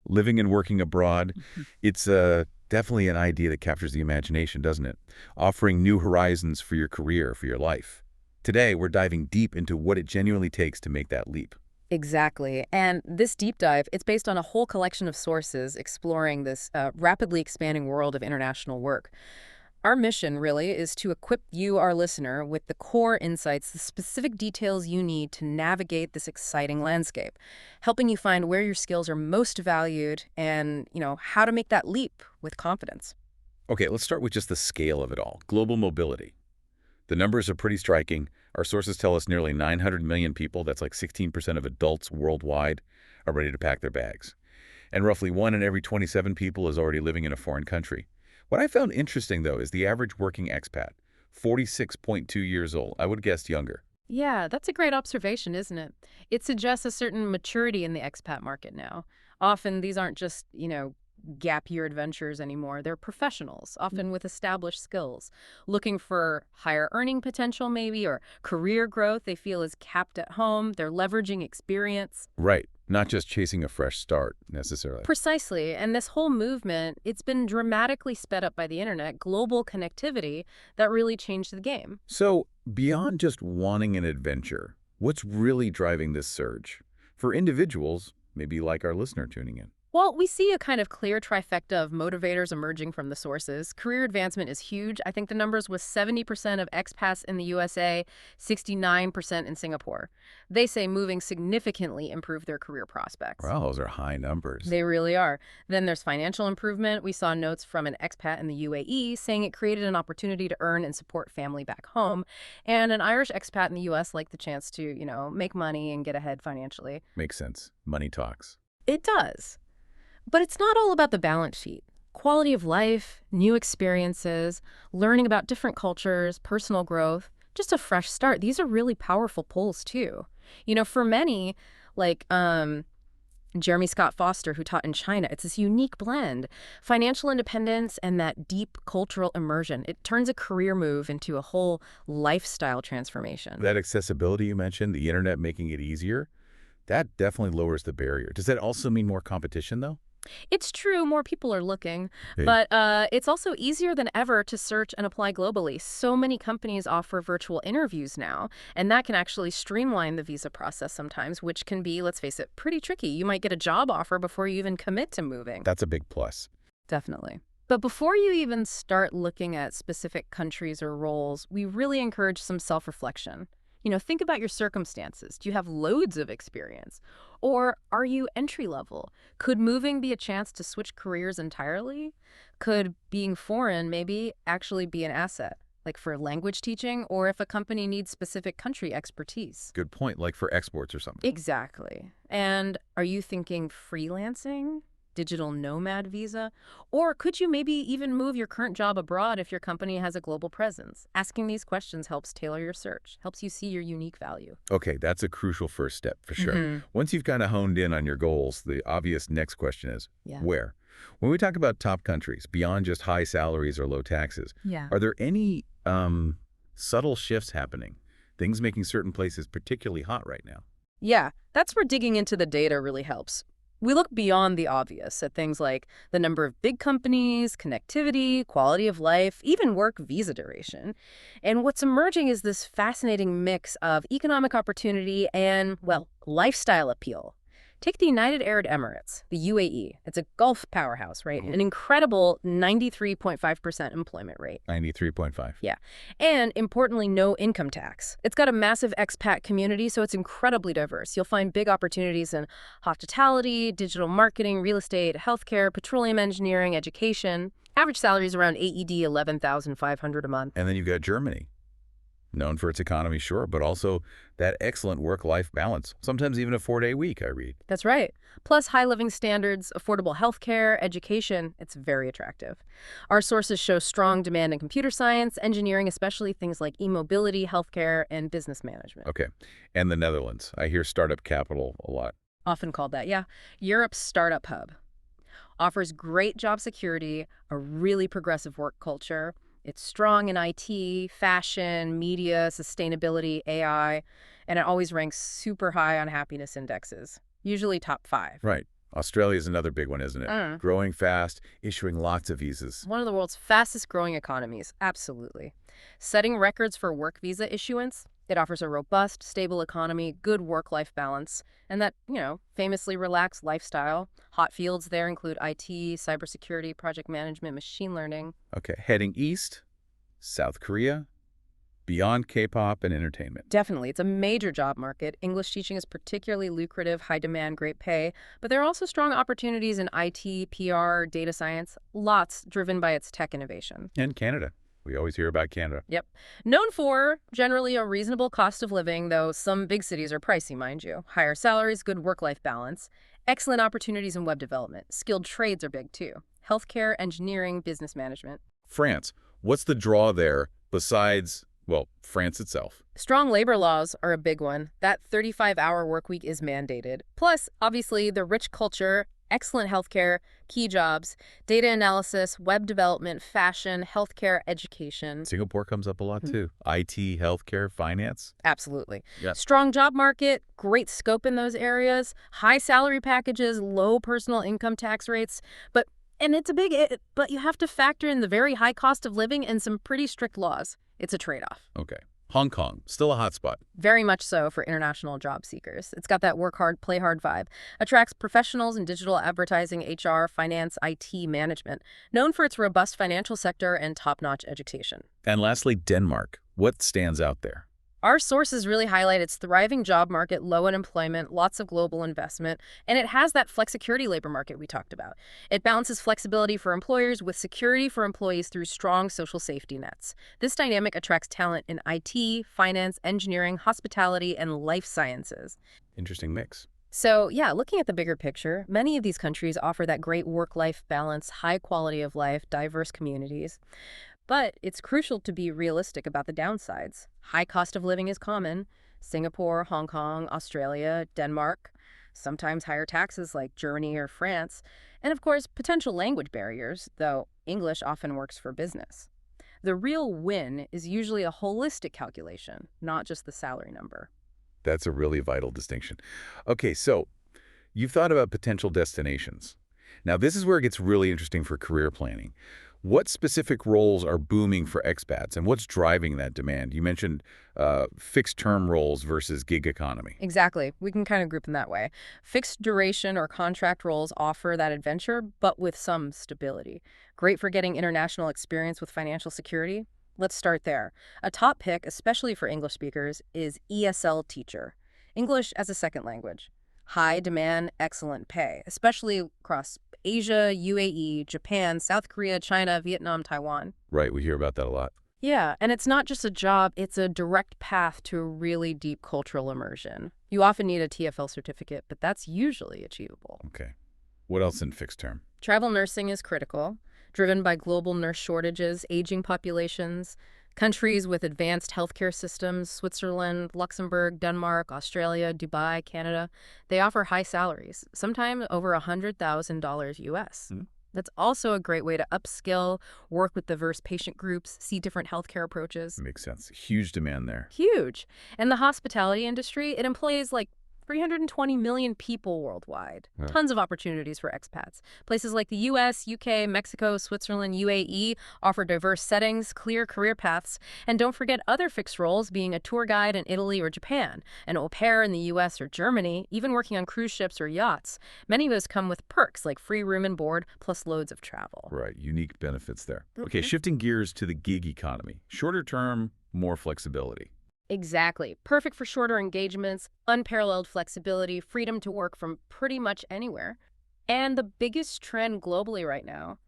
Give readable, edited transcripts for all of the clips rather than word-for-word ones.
living and working abroad. Mhm. It's definitely an idea that captures the imagination, doesn't it? Offering new horizons for your career, for your life. Today, we're diving deep into what it genuinely takes to make that leap. Exactly. And this deep dive, it's based on a whole collection of sources exploring this rapidly expanding world of international work. Our mission, really, is to equip you, our listener, with the core insights, the specific details you need to navigate this exciting landscape, helping you find where your skills are most valued and, how to make that leap with confidence. Okay, let's start with just the scale of it all. Global mobility. The numbers are pretty striking. Our sources tell us nearly 900 million people, that's like 16% of adults worldwide, are ready to pack their bags. And roughly 1 in every 27 people is already living in a foreign country. What I found interesting, though, is the average working expat, 46.2 years old. I would guess younger. Yeah, that's a great observation, isn't it? It suggests a certain maturity in the expat market now. Often these aren't just, gap year adventures anymore. They're professionals, often with established skills, looking for higher earning potential maybe or career growth they feel is capped at home. They're leveraging experience. Right. Not just chasing a fresh start, necessarily. Precisely. And this whole movement, it's been dramatically sped up by the internet, global connectivity that really changed the game. So, beyond just wanting an adventure, what's really driving this surge? For individuals, maybe like our listener tuning in. Well, we see a kind of clear trifecta of motivators emerging from the sources. Career advancement is huge. I think the numbers was 70% of expats in the USA, 69% in Singapore. They say moving significantly improved their career prospects. Wow, those are high numbers. They really are. Then there's financial improvement. We saw notes from an expat in the UAE saying it created an opportunity to earn and support family back home. And an Irish expat in the US liked the chance to, make money and get ahead financially. Makes sense. Money talks. It does. But it's not all about the balance sheet. Quality of life, new experiences, learning about different cultures, personal growth, just a fresh start. These are really powerful pulls, too. For many, like Jeremy Scott Foster, who taught in China, it's this unique blend. Financial independence and that deep cultural immersion. It turns a career move into a whole lifestyle transformation. That accessibility you mentioned, the internet making it easier, that definitely lowers the barrier. Does that also mean more competition, though? It's true, more people are looking, Hey. but it's also easier than ever to search and apply globally. So many companies offer virtual interviews now, and that can actually streamline the visa process sometimes, which can be, let's face it, pretty tricky. You might get a job offer before you even commit to moving. That's a big plus. Definitely. But before you even start looking at specific countries or roles, we really encourage some self-reflection. Think about your circumstances. Do you have loads of experience? Or are you entry level? Could moving be a chance to switch careers entirely? Could being foreign maybe actually be an asset, like for language teaching, or if a company needs specific country expertise? Good point, like for exports or something. Exactly. And are you thinking freelancing? Digital nomad visa? Or could you maybe even move your current job abroad if your company has a global presence? Asking these questions helps tailor your search, helps you see your unique value. Okay, that's a crucial first step for sure. Mhm. Once you've kind of honed in on your goals, the obvious next question is, Yeah. where? When we talk about top countries, beyond just high salaries or low taxes, Yeah. are there any subtle shifts happening? Things making certain places particularly hot right now? Yeah, that's where digging into the data really helps. We look beyond the obvious at things like the number of big companies, connectivity, quality of life, even work visa duration. And what's emerging is this fascinating mix of economic opportunity and, well, lifestyle appeal. Take the United Arab Emirates, the UAE. It's a Gulf powerhouse, right? An incredible 93.5% employment rate. 93.5. Yeah. And importantly, no income tax. It's got a massive expat community, so it's incredibly diverse. You'll find big opportunities in hospitality, digital marketing, real estate, healthcare, petroleum engineering, education. Average salary is around AED 11,500 a month. And then you've got Germany, known for its economy, sure, but also that excellent work-life balance. Sometimes even a 4-day week, I read. That's right. Plus high living standards, affordable healthcare, education. It's very attractive. Our sources show strong demand in computer science, engineering, especially things like e-mobility, healthcare, and business management. Okay. And the Netherlands. I hear startup capital a lot. Often called that, yeah. Europe's startup hub. Offers great job security, a really progressive work culture. It's strong in IT, fashion, media, sustainability, AI, and it always ranks super high on happiness indexes, usually top 5. Right. Australia is another big one, isn't it? Mm. Growing fast, issuing lots of visas. One of the world's fastest growing economies, absolutely. Setting records for work visa issuance, it offers a robust, stable economy, good work-life balance, and that, famously relaxed lifestyle. Hot fields there include IT, cybersecurity, project management, machine learning. Okay, heading east, South Korea, beyond K-pop and entertainment. Definitely, it's a major job market. English teaching is particularly lucrative, high demand, great pay, but there are also strong opportunities in IT, PR, data science, lots driven by its tech innovation. And Canada. We always hear about Canada. Yep. Known for generally a reasonable cost of living, though some big cities are pricey, mind you. Higher salaries, good work-life balance, excellent opportunities in web development. Skilled trades are big too. Healthcare, engineering, business management. France. What's the draw there besides, well, France itself? Strong labor laws are a big one. That 35-hour work week is mandated. Plus, obviously, the rich culture, excellent healthcare, key jobs, data analysis, web development, fashion, healthcare, education. Singapore comes up a lot too. IT, healthcare, finance. Absolutely. Yeah. Strong job market, great scope in those areas, high salary packages, low personal income tax rates. And it's a big but you have to factor in the very high cost of living and some pretty strict laws. It's a trade-off. Okay. Hong Kong, still a hot spot. Very much so for international job seekers. It's got that work hard, play hard vibe. Attracts professionals in digital advertising, HR, finance, IT, management. Known for its robust financial sector and top-notch education. And lastly, Denmark. What stands out there? Our sources really highlight its thriving job market, low unemployment, lots of global investment, and it has that flexicurity labor market we talked about. It balances flexibility for employers with security for employees through strong social safety nets. This dynamic attracts talent in IT, finance, engineering, hospitality, and life sciences. Interesting mix. So, yeah, looking at the bigger picture, many of these countries offer that great work-life balance, high quality of life, diverse communities. But it's crucial to be realistic about the downsides. High cost of living is common. Singapore, Hong Kong, Australia, Denmark. Sometimes higher taxes like Germany or France. And of course, potential language barriers, though English often works for business. The real win is usually a holistic calculation, not just the salary number. That's a really vital distinction. Okay, so you've thought about potential destinations. Now, this is where it gets really interesting for career planning. What specific roles are booming for expats, and what's driving that demand? You mentioned fixed-term roles versus gig economy. Exactly. We can kind of group them that way. Fixed duration or contract roles offer that adventure, but with some stability. Great for getting international experience with financial security. Let's start there. A top pick, especially for English speakers, is ESL teacher, English as a second language. High demand, excellent pay, especially across Asia, UAE, Japan, South Korea, China, Vietnam, Taiwan. Right, we hear about that a lot. Yeah, and it's not just a job, it's a direct path to a really deep cultural immersion. You often need a TFL certificate, but that's usually achievable. Okay. What else in fixed term? Travel nursing is critical, driven by global nurse shortages, aging populations. Countries with advanced healthcare systems, Switzerland, Luxembourg, Denmark, Australia, Dubai, Canada, they offer high salaries, sometimes over $100,000 US. That's also a great way to upskill, work with diverse patient groups, see different healthcare approaches. Makes sense. Huge demand there. Huge. And the hospitality industry, it employs like 320 million people worldwide. Yeah. Tons of opportunities for expats. Places like the US, UK, Mexico, Switzerland, UAE offer diverse settings, clear career paths, and don't forget other fixed roles being a tour guide in Italy or Japan, an au pair in the US or Germany, even working on cruise ships or yachts. Many of those come with perks like free room and board, plus loads of travel. Right, unique benefits there. Okay, shifting gears to the gig economy. Shorter term, more flexibility. Exactly. Perfect for shorter engagements, unparalleled flexibility, freedom to work from pretty much anywhere. And the biggest trend globally right now,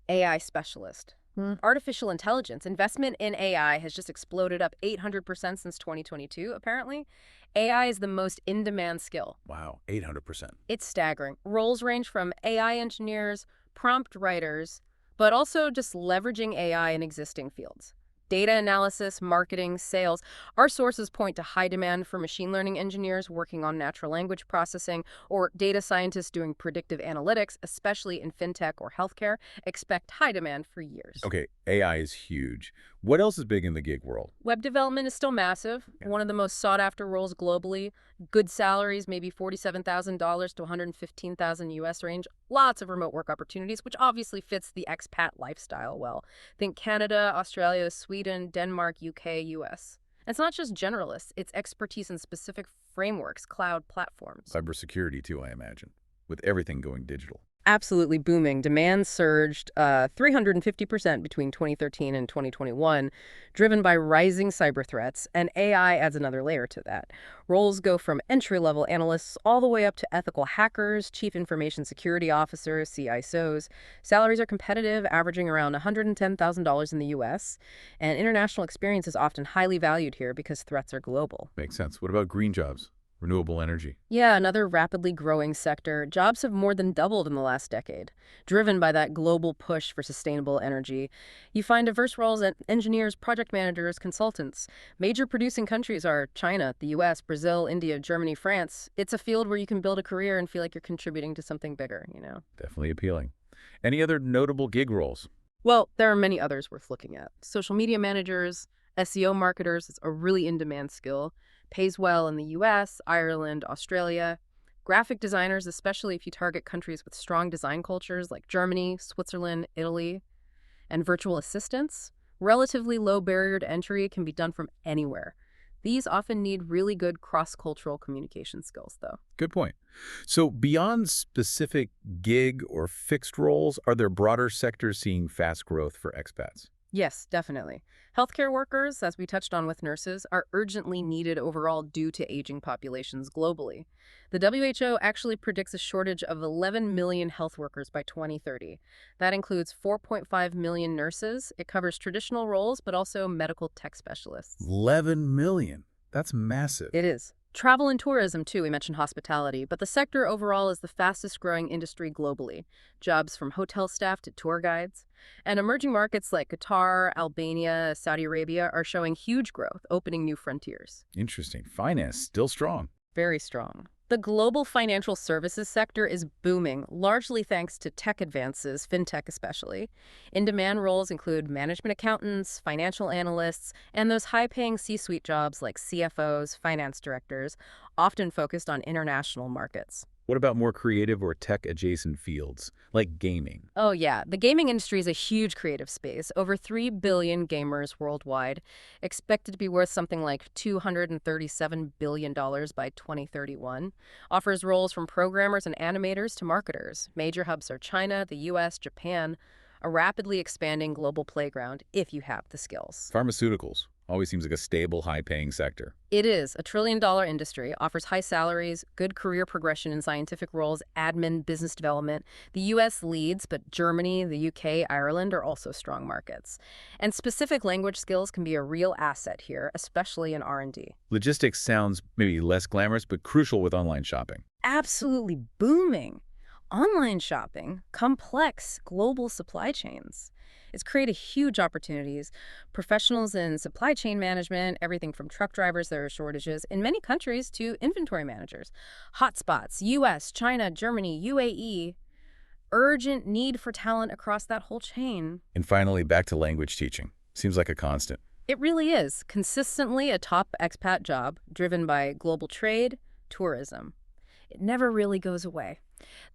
AI specialist. Artificial intelligence. Investment in AI has just exploded up 800% since 2022, apparently. AI is the most in-demand skill. Wow, 800%. It's staggering. Roles range from AI engineers, prompt writers, but also just leveraging AI in existing fields. Data analysis, marketing, sales. Our sources point to high demand for machine learning engineers working on natural language processing or data scientists doing predictive analytics, especially in fintech or healthcare. Expect high demand for years. Okay, AI is huge. What else is big in the gig world? Web development is still massive, Yeah. one of the most sought-after roles globally. Good salaries, maybe $47,000 to $115,000 US range. Lots of remote work opportunities, which obviously fits the expat lifestyle well. Think Canada, Australia, Sweden, Denmark, UK, US. It's not just generalists, it's expertise in specific frameworks, cloud platforms. Cybersecurity, too, I imagine, with everything going digital. Absolutely booming. Demand surged 350% between 2013 and 2021, driven by rising cyber threats, and AI adds another layer to that. Roles go from entry-level analysts all the way up to ethical hackers, chief information security officers, CISOs. Salaries are competitive, averaging around $110,000 in the US, and international experience is often highly valued here because threats are global. Makes sense. What about green jobs? Renewable energy? Yeah, another rapidly growing sector. Jobs have more than doubled in the last decade, driven by that global push for sustainable energy. You find diverse roles at engineers, project managers, consultants. Major producing countries are China, the US, Brazil, India, Germany, France. It's a field where you can build a career and feel like you're contributing to something bigger. Definitely appealing. Any other notable gig roles? Well, there are many others worth looking at. Social media managers, SEO marketers is a really in-demand skill. Pays well in the US, Ireland, Australia. Graphic designers, especially if you target countries with strong design cultures like Germany, Switzerland, Italy. And virtual assistants, relatively low barrier to entry, can be done from anywhere. These often need really good cross-cultural communication skills, though. Good point. So beyond specific gig or fixed roles, are there broader sectors seeing fast growth for expats? Yes, definitely. Healthcare workers, as we touched on with nurses, are urgently needed overall due to aging populations globally. The WHO actually predicts a shortage of 11 million health workers by 2030. That includes 4.5 million nurses. It covers traditional roles, but also medical tech specialists. 11 million. That's massive. It is. Travel and tourism, too. We mentioned hospitality, but the sector overall is the fastest growing industry globally. Jobs from hotel staff to tour guides. And emerging markets like Qatar, Albania, Saudi Arabia are showing huge growth, opening new frontiers. Interesting. Finance, still strong. Very strong. The global financial services sector is booming, largely thanks to tech advances, fintech especially. In-demand roles include management accountants, financial analysts, and those high-paying C-suite jobs like CFOs, finance directors, often focused on international markets. What about more creative or tech-adjacent fields, like gaming? Oh yeah, the gaming industry is a huge creative space. Over 3 billion gamers worldwide, expected to be worth something like $237 billion by 2031. Offers roles from programmers and animators to marketers. Major hubs are China, the US, Japan, a rapidly expanding global playground if you have the skills. Pharmaceuticals always seems like a stable, high-paying sector. It is a trillion-dollar industry, offers high salaries, good career progression in scientific roles, admin, business development. The U.S. leads, but Germany, the U.K., Ireland are also strong markets. And specific language skills can be a real asset here, especially in R&D. Logistics sounds maybe less glamorous, but crucial with online shopping. Absolutely booming. Online shopping, complex global supply chains. It's created huge opportunities. Professionals in supply chain management, everything from truck drivers, there are shortages in many countries, to inventory managers. Hotspots, US, China, Germany, UAE. Urgent need for talent across that whole chain. And finally, back to language teaching. Seems like a constant. It really is. Consistently a top expat job, driven by global trade, tourism. It never really goes away.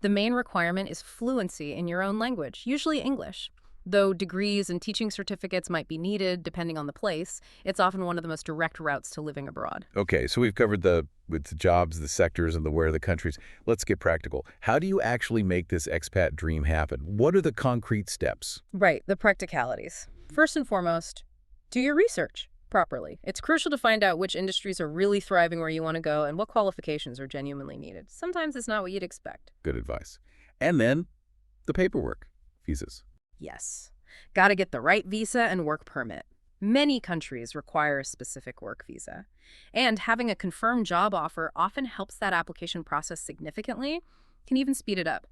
The main requirement is fluency in your own language, usually English. Though degrees and teaching certificates might be needed depending on the place, it's often one of the most direct routes to living abroad. Okay, so we've covered with the jobs, the sectors, and the where the countries. Let's get practical. How do you actually make this expat dream happen? What are the concrete steps? Right, the practicalities. First and foremost, do your research properly. It's crucial to find out which industries are really thriving where you want to go and what qualifications are genuinely needed. Sometimes it's not what you'd expect. Good advice. And then the paperwork, visas. Yes. Got to get the right visa and work permit. Many countries require a specific work visa. And having a confirmed job offer often helps that application process significantly, can even speed it up.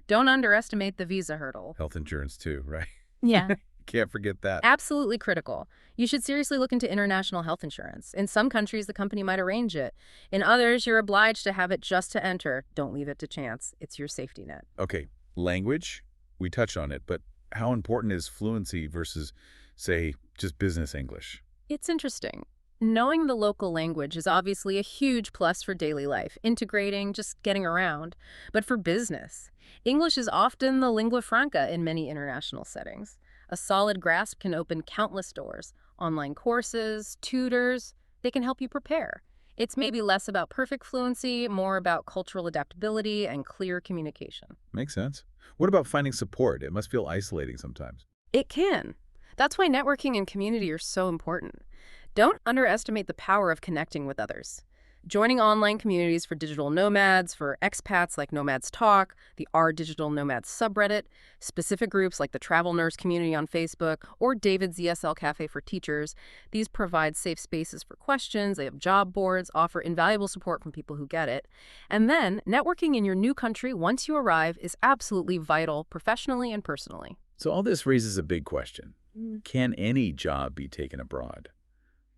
Don't underestimate the visa hurdle. Health insurance too, right? Yeah. Can't forget that. Absolutely critical. You should seriously look into international health insurance. In some countries, the company might arrange it. In others, you're obliged to have it just to enter. Don't leave it to chance. It's your safety net. Okay, language, we touched on it, but how important is fluency versus, say, just business English? It's interesting. Knowing the local language is obviously a huge plus for daily life, integrating, just getting around. But for business, English is often the lingua franca in many international settings. A solid grasp can open countless doors. Online courses, tutors, they can help you prepare. It's maybe less about perfect fluency, more about cultural adaptability and clear communication. Makes sense. What about finding support? It must feel isolating sometimes. It can. That's why networking and community are so important. Don't underestimate the power of connecting with others. Joining online communities for digital nomads, for expats like Nomads Talk, the Our Digital Nomads subreddit, specific groups like the Travel Nurse community on Facebook, or David's ESL Cafe for teachers, these provide safe spaces for questions, they have job boards, offer invaluable support from people who get it. And then, networking in your new country once you arrive is absolutely vital, professionally and personally. So all this raises a big question. Can any job be taken abroad?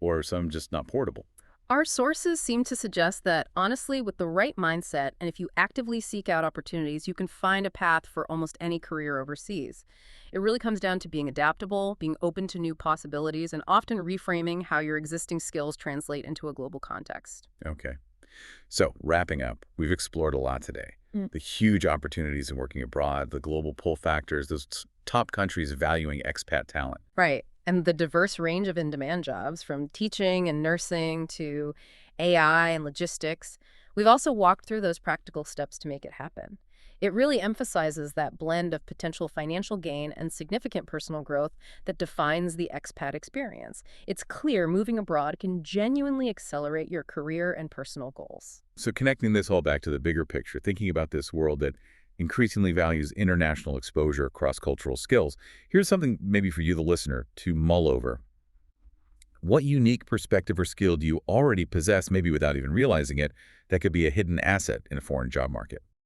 Or are some just not portable? Our sources seem to suggest that, honestly, with the right mindset, and if you actively seek out opportunities, you can find a path for almost any career overseas. It really comes down to being adaptable, being open to new possibilities, and often reframing how your existing skills translate into a global context. Okay. So wrapping up, we've explored a lot today. The huge opportunities in working abroad, the global pull factors, those top countries valuing expat talent. Right. And the diverse range of in-demand jobs, from teaching and nursing to AI and logistics. We've also walked through those practical steps to make it happen. It really emphasizes that blend of potential financial gain and significant personal growth that defines the expat experience. It's clear moving abroad can genuinely accelerate your career and personal goals. So connecting this all back to the bigger picture, thinking about this world that increasingly values international exposure across cultural skills, here's something maybe for you, the listener, to mull over. What unique perspective or skill do you already possess, maybe without even realizing it, that could be a hidden asset in a foreign job market?